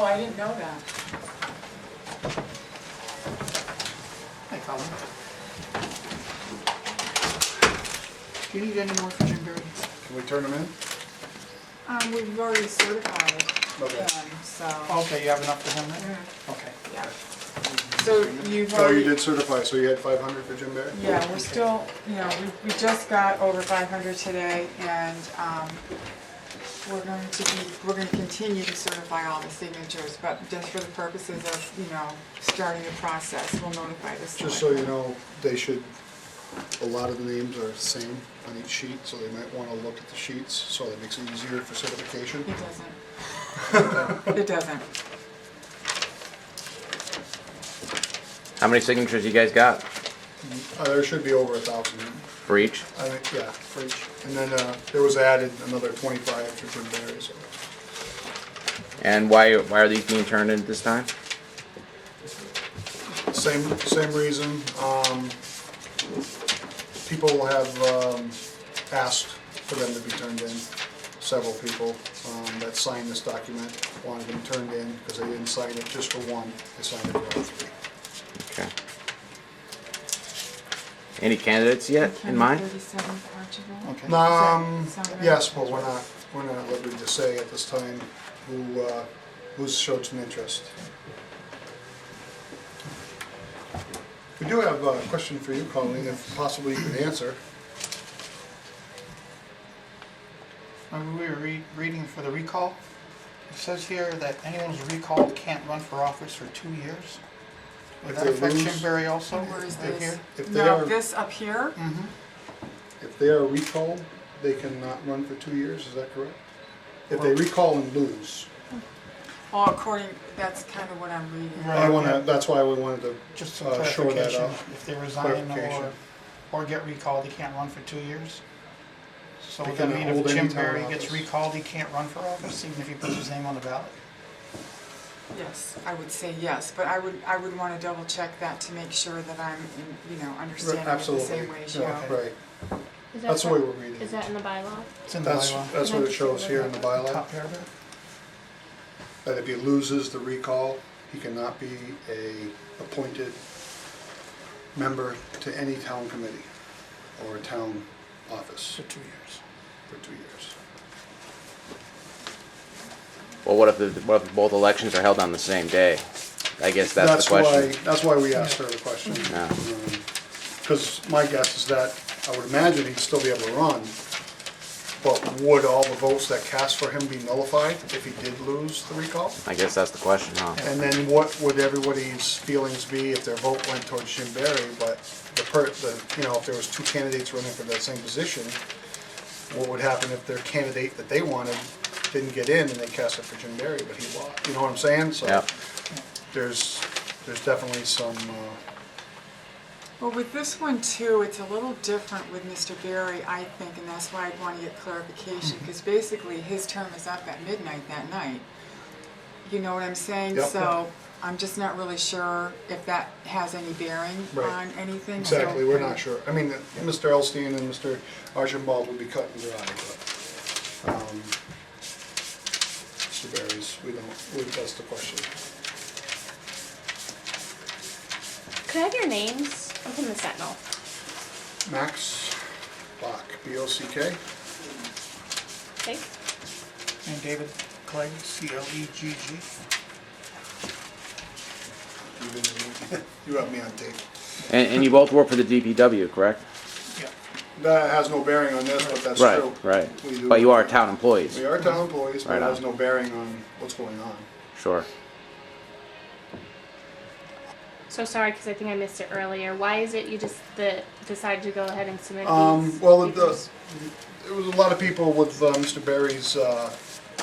I didn't know that. Hi, Colin. Do you need any more for Jim Berry? Can we turn them in? We've already certified Okay. them, so, Okay, you have enough for him then? Okay. yeah. So you've Oh, you already, did certify, so you had 500 for Jim Barry? yeah, we're still, you know, we just got over 500 today, and we're going to continue to certify all the signatures, but just for the purposes of, you know, starting the process, we'll notify the Just so you selectmen. know, they should, a lot of the names are the same on each sheet, so they might want to look at the sheets, so that makes it easier for certification. It doesn't. It doesn't. How many signatures you guys got There should be over 1,000. for each? I think, yeah, for each. And then there was added another 25 for Jim Barry, so. And why are these being turned in this time? Same reason. People have asked for them to be turned in. Several people that signed this document wanted them turned in because they didn't sign it just for one, they signed it for all three. Okay. Any candidates yet in mind? 37 Archible. Okay. Sound right? Yes, but we're not at liberty to say at this time who's showed some interest. We do have a question for you, Colleen, if possibly you could answer. When we were reading for the recall, it says here that anyone who's recalled can't run for office for 2 years. Would If that they affect lose- Jim Berry also? Where is They're this? here? If they No, are, this up here? if they are recalled, they cannot run for 2 years, is that correct? If they recall and lose. Well, according, that's kind of what I'm reading. Right. That's why we wanted to Just some shore that clarification, up. if they resign Clarification. or get recalled, they can't run for 2 years? So They would that cannot mean if hold any Jim town Berry gets office. recalled, he can't run for office, even if he puts his name on the ballot? Yes, I would say yes, but I would want to double check that to make sure that I'm, you know, understanding it the Absolutely. same way she Yeah, is. right. Is That's the way some- we're reading Is it. that in the bylaw? It's in the bylaw. That's what it shows here in the bylaw, Top paragraph? that if he loses the recall, he cannot be a appointed member to any town committee or town office For 2 years. for 2 years. Well, what if both elections are held on the same day? I guess that's the question. That's why we asked her the question. Yeah. Because my guess is that, I would imagine he'd still be able to run, but would all the votes that cast for him be nullified if he did lose the recall? I guess that's the question, huh? And then what would everybody's feelings be if their vote went towards Jim Barry, but you know, if there was two candidates running for that same position, what would happen if their candidate that they wanted didn't get in and they cast it for Jim Barry, but he lost? You know what I'm saying? So Yep. there's definitely some, Well, with this one too, it's a little different with Mr. Berry, I think, and that's why I'd want to get clarification, because basically his term is up at midnight that night. You know what I'm saying? Yep. So I'm just not really sure if that has any bearing Right. on anything. so- exactly, we're not sure. I mean, Mr. Elstein and Mr. Archible would be cut and dry, but, Mr. Barry's, that's the question. Could I have your names? I'm from the Sentinel. Max Bach, B-O-C-K. Thanks. And David Clegg, C-L-E-G-G. You have me on tape. And you both work for the DPW, correct? Yeah. That has no bearing on this, but that's Right, true. right. We do- But you are town employees. We are town employees, but Right it has on. no bearing on what's going on. Sure. So sorry, because I think I missed it earlier. Why is it you just decided to go ahead and submit these? Well, papers? there was a lot of people with Mr. Barry's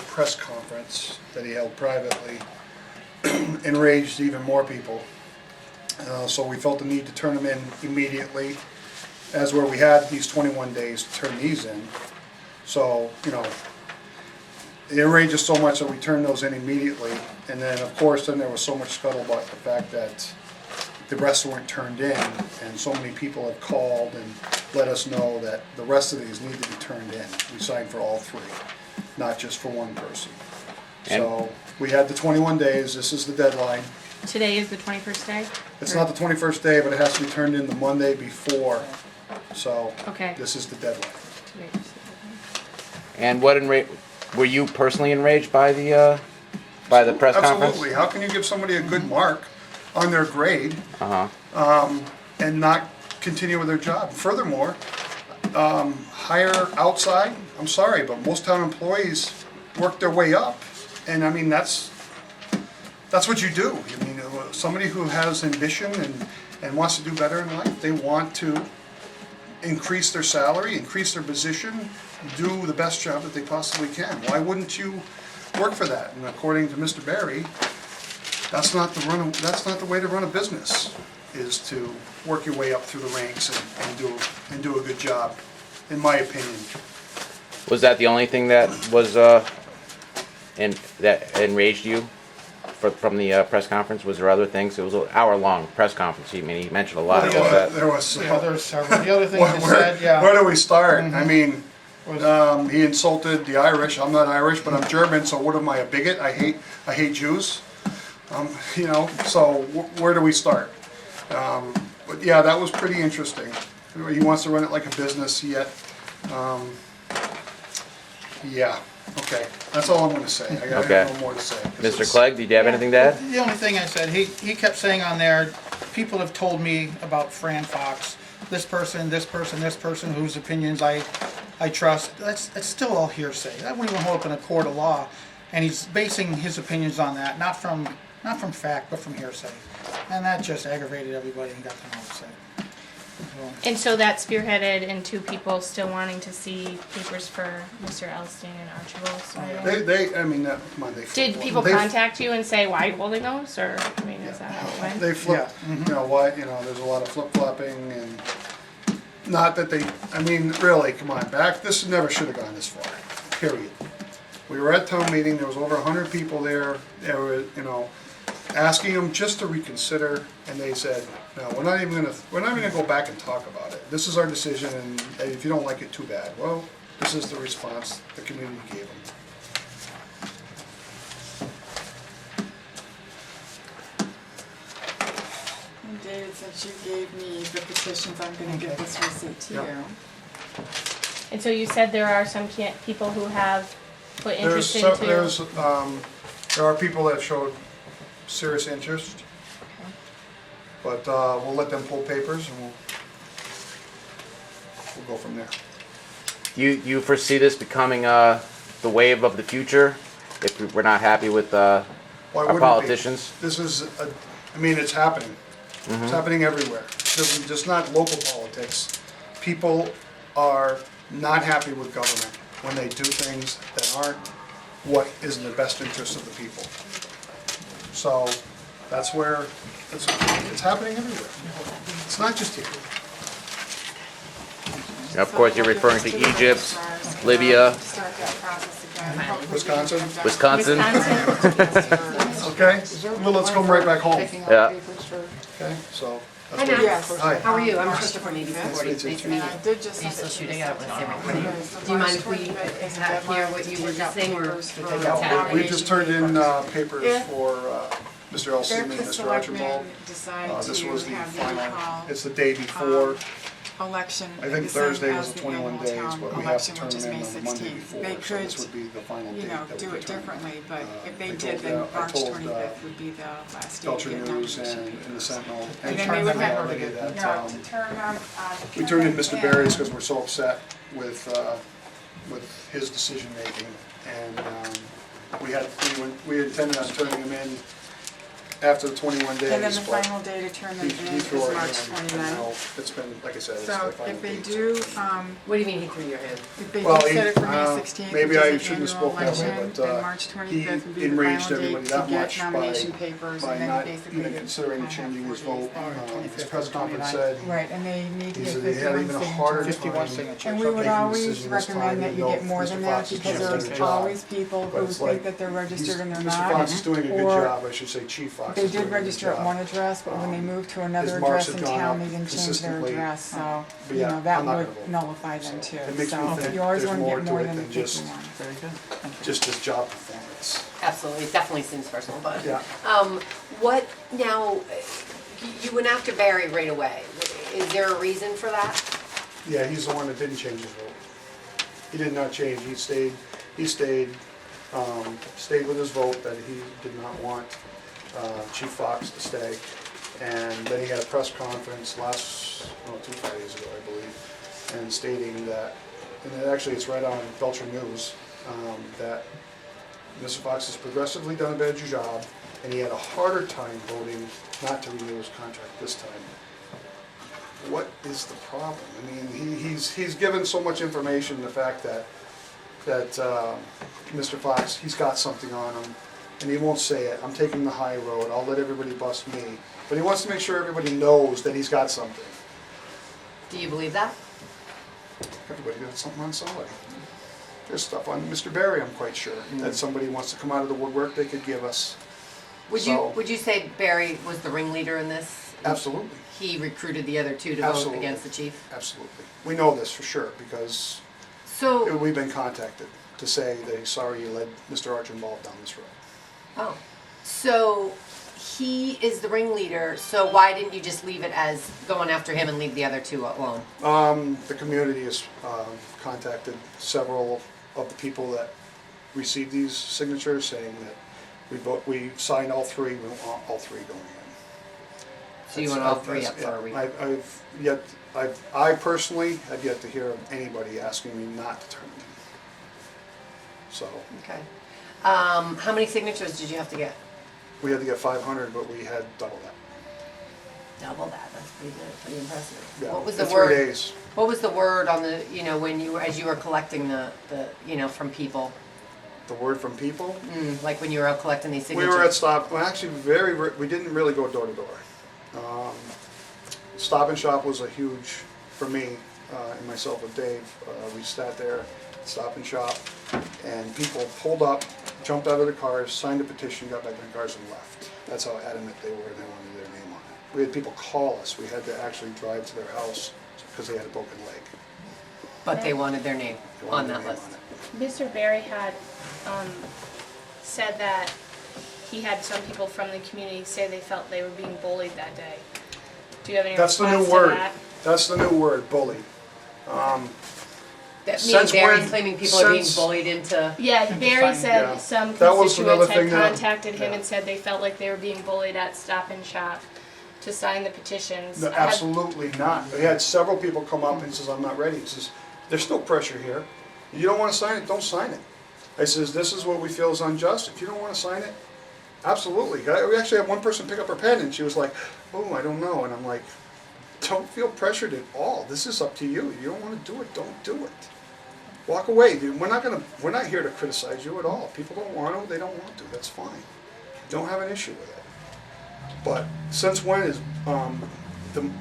press conference that he held privately enraged even more people. So we felt the need to turn them in immediately, as where we had these 21 days to turn these in. So, you know, it enraged us so much that we turned those in immediately. And then, of course, then there was so much scuttlebutt, the fact that the rest weren't turned in, and so many people have called and let us know that the rest of these need to be turned in. We signed for all three, not just for one person. So we had the 21 days, this is the deadline. Today is the 21st day? It's not the 21st day, but it has to be turned in the Monday before. So Okay. this is the deadline. And were you personally enraged by the press conference? Absolutely. How can you give somebody a good mark on their grade Uh-huh. and not continue with their job? Furthermore, hire outside, I'm sorry, but most town employees work their way up. And I mean, that's what you do. I mean, somebody who has ambition and wants to do better in life, they want to increase their salary, increase their position, do the best job that they possibly can. Why wouldn't you work for that? And according to Mr. Barry, that's not the way to run a business, is to work your way up through the ranks and do a good job, in my opinion. Was that the only thing that was that enraged you from the press conference? Was there other things? It was an hour-long press conference. He mentioned a lot of that. There was Yeah, there's several. The other thing he said, where do we start? I mean, was, he insulted the Irish. I'm not Irish, but I'm German, so what am I, a bigot? I hate Jews. You know, so where do we start? But yeah, that was pretty interesting. He wants to run it like a business, yet, yeah, okay. That's all I'm gonna say. I got Okay. no more to say. Mr. Clegg, did you have anything to add? the only thing I said, he kept saying on there, people have told me about Fran Fox, this person, whose opinions I trust. That's still all hearsay. That wouldn't even hold up in a court of law. And he's basing his opinions on that, not from fact, but from hearsay. And that just aggravated everybody and got them all upset. So, And so that spearheaded into people still wanting to see papers for Mr. Elstein and Archible. So I mean, come on, they. did people they- contact you and say, why are you holding those? Or, I mean, is that how it went? They flip, Yeah, you know what, there's a lot of flip-flopping and not that they, I mean, really, come on, this never should have gone this far, period. We were at town meeting, there was over 100 people there, they were, asking them just to reconsider, and they said, no, we're not even gonna go back and talk about it. This is our decision, and if you don't like it, too bad. Well, this is the response the community gave them. And David, since you gave me the petitions, I'm gonna give this receipt to Yeah. you. And so you said there are some people who have put interest into. There are people that showed serious interest, but we'll let them pull papers and we'll go from there. You foresee this becoming the wave of the future if we're not happy with Why our wouldn't it be? politicians? This is, I mean, it's happening. It's happening everywhere. It's just not local politics. People are not happy with government when they do things that aren't what is in the best interest of the people. So that's where it's happening everywhere. It's not just here. And of course, you're referring to Egypt, Libya, Start that process again. Hopefully Wisconsin? we can get Wisconsin. Wisconsin? Okay? Well, let's come right back home. Yeah. Okay, so. Hi, that's Matt. what- Yes. Hi. How are you? I'm Krista from ABC Nice 40. to meet Nice to you. meet And you. I did just. Are you still shooting out with everybody? Okay, so Do you mind if March we 25th is the have here deadline what to you take were just out saying, or papers to for take out nomination We just turned in papers If- for Mr. Elstein and If the Mr. selectmen Archibald. decide This was to the have the final, recall it's the day before. election, I think the same Thursday as was the 21 annual days, town but we have to election, turn which is them in May on the Monday 16th. before, They so could, this would be the final date that do we it turn. differently, but if they I did, told, then I March told, 25th would be the last day to Culture get News nomination and the papers. Sentinel. And then turn we would them have, already that, yeah, to turn them, we turned in Mr. Barry's because we're so upset with his decision making. And we intended on turning them in after the 21 days. and then the but final day to turn them he in is threw our March hand, and 29th. now it's been, like I said, it's the So final if they date. do, What do you mean he threw your hand? if they Well, do set it for he- May 16th, which maybe I is the shouldn't have annual spoke that way, election, but, then March 25th would be the enraged final everybody date to that get much nomination papers, by and then not basically. even considering have changing his 40 vote. days. His press conference said Right, and they need to he get said they had 51 even a harder signatures. 51 time. signatures. And we would making a always decision this time, recommend that you even get though more Mr. than that, Fox is because doing a there's good job. always people But who it's think like, that they're registered and they're Mr. not. Fox is doing a good or job, I should say Chief Fox They is doing a did good register at job. one address, but when they moved to another his marks address in have gone town, up they didn't change their consistently. address, so, But you yeah, know, that I'm not would gonna vote. nullify them So too. it makes me So think you always there's wanna more get to more it than the than 51. Very good. Thank you. just his job performance. it's, Absolutely, it definitely seems personal, but. yeah. What, now, you went after Barry right away. Is there a reason for that? Yeah, he's the one that didn't change his vote. He did not change, he stayed with his vote that he did not want Chief Fox to stay. And then he had a press conference 2 Fridays ago, I believe, and stating that, and actually it's right on Belcher News, that Mr. Fox has progressively done a better job, and he had a harder time voting not to renew his contract this time. What is the problem? I mean, he's given so much information, the fact that Mr. Fox, he's got something on him, and he won't say it. I'm taking the high road, I'll let everybody bust me. But he wants to make sure everybody knows that he's got something. Do you believe that? Everybody got something on somebody. There's stuff on Mr. Barry, I'm quite sure, that somebody wants to come out of the woodwork, they could give us. Would you say Barry was the ringleader in this? Absolutely, He recruited the other two to vote Absolutely. against the chief? absolutely. We know this for sure, because So, we've been contacted to say that he's sorry you led Mr. Archible down this road. oh, so he is the ringleader, so why didn't you just leave it as going after him and leave the other two alone? The community has contacted several of the people that received these signatures, saying that we signed all three, we want all three going in. So you want all three up for a re? I personally have yet to hear of anybody asking me not to turn them in. So, Okay. How many signatures did you have to get? we had to get 500, but we had double that. Double that, that's pretty good, pretty impressive. Yeah, What was the in word? 3 days. What was the word on the, when you were, as you were collecting the, from people? The word from people. Like when you were out collecting these We signatures? were at actually we didn't really go door to door. Stop and Shop was a huge, for me, and myself with Dave, we sat there, Stop and Shop, and people pulled up, jumped out of their cars, signed a petition, got back in their cars and left. That's how adamant they were, they wanted their name on it. We had people call us, we had to actually drive to their house because they had a broken leg. But they wanted their name They on wanted their that name list. on it. Mr. Barry had said that he had some people from the community say they felt they were being bullied that day. Do you have any That's the response new to word. that? That's the new word, bully. That means Since Barry's when- claiming people are being since- bullied into. Yeah, Barry said Yeah. some That was another constituents had thing that- contacted him yeah. and said they felt like they were being bullied at Stop and Shop to sign the petitions. No, Had- absolutely not. We had several people come up and says, I'm not ready. He says, there's still pressure here. You don't want to sign it, don't sign it. I says, this is what we feel is unjust. If you don't want to sign it, absolutely. We actually had one person pick up her pen and she was like, oh, I don't know. And I'm like, don't feel pressured at all. This is up to you. You don't want to do it, don't do it. Walk away, dude. We're not here to criticize you at all. If people don't want to, they don't want to. That's fine. Don't have an issue with it. But since when is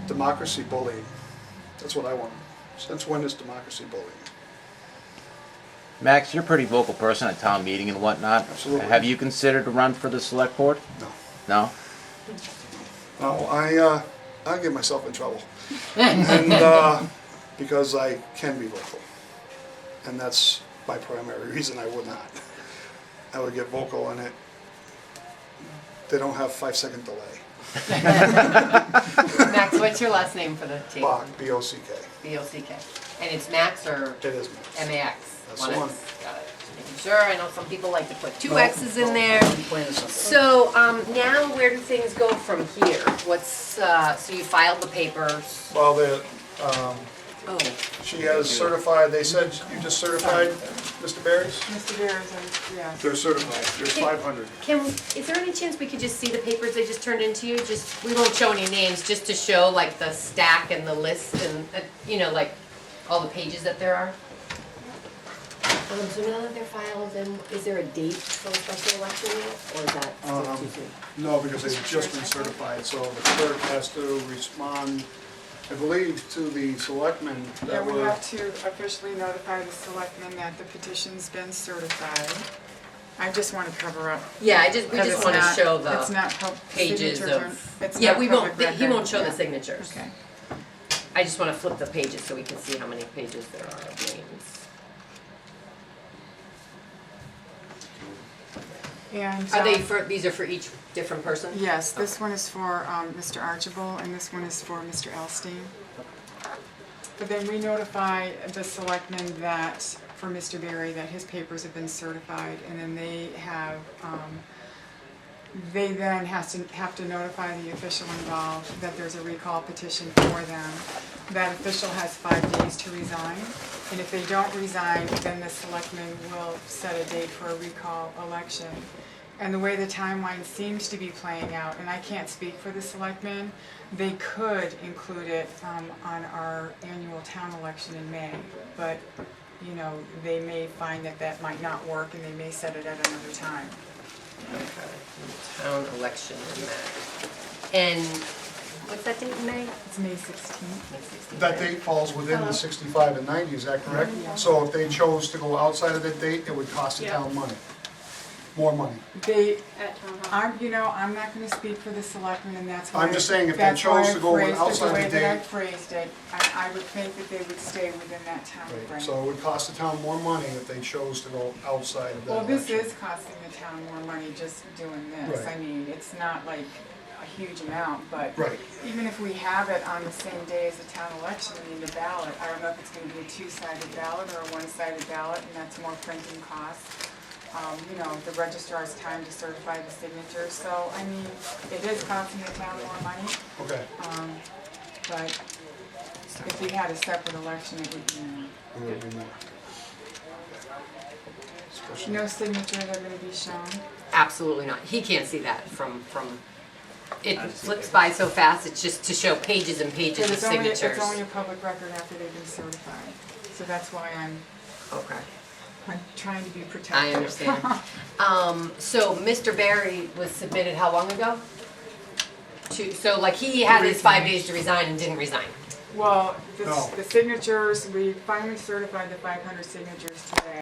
democracy bullying? That's what I want to know. Since when is democracy bullying? Max, you're a pretty vocal person at town meeting and whatnot. Absolutely. Have you considered to run for the select board? No. No? No, I get myself in trouble. And because I can be vocal. And that's my primary reason I would not. I would get vocal and they don't have 5-second delay. Max, what's your last name for the tape? Bach, B-O-C-K. B-O-C-K. And it's Max or It is Max. M-A-X? That's the one. Got it. Just making sure. I know some people like to put two X's in there. Plain and simple. So, now where do things go from here? So you filed the papers. Well, Oh, she has certified, they said you just certified Mr. Barry's? Mr. Beers, yeah. They're certified, there's 500. is there any chance we could just see the papers they just turned into you? Just, we won't show any names, just to show like the stack and the list and, like all the pages that there are? So now that they're filed, then is there a date for the special election yet, or is that still too soon? No, because they've just been certified, so the clerk has to respond, I believe, to the selectmen Yeah, that we were. have to officially notify the selectmen that the petition's been certified. I just want to cover up. Yeah, we because just it's wanna not- show It's the not pages signatures of. aren't- it's Yeah, not we won't, public he won't record. show the Yeah. signatures. Okay. I just wanna flip the pages so we can see how many pages there are of names. And. Are they these are for each different person? Yes, this one is for Mr. Archible, and this one is for Mr. Elstein. But then we notify the selectmen that, for Mr. Berry, that his papers have been certified, and then they then have to notify the official involved that there's a recall petition for them. That official has 5 days to resign, and if they don't resign, then the selectmen will set a date for a recall election. And the way the timeline seems to be playing out, and I can't speak for the selectmen, they could include it on our annual town election in May. But, you know, they may find that that might not work, and they may set it at another time. Town election in May. And what's that date in May? It's May 16th. May 16th. That date falls within the 65 and 90, is that correct? So if they chose to go outside of that date, it would cost the Yeah. town money, more money. They, At town hall. I'm not gonna speak for the selectmen, and that's why. I'm just saying if they that's why chose I to go phrased it outside the way that I date- phrased it, I would think that they would stay within that time frame. So it would cost the town more money if they chose to go outside of that Well, this election. is costing the town more money just doing this. Right. I mean, it's not like a huge amount, but Right. even if we have it on the same day as the town election, I mean, the ballot, I don't know if it's gonna be a two-sided ballot or a one-sided ballot, and that's more printing costs. You know, the registrar's time to certify the signatures, so, I mean, it is costing the town more money, Okay. but if we had a separate election, it would be more. It would be more. Especially- No signatures are gonna be shown. Absolutely not. He can't see that from, it flips by so fast, it's just to show pages and pages But of it's only signatures. a public record after they've been certified, so that's why I'm Okay. trying to be protective. I understand. So Mr. Barry was submitted how long ago? So like he had his 5 days to resign and didn't resign. Well, No. the signatures, we finally certified the 500 signatures today.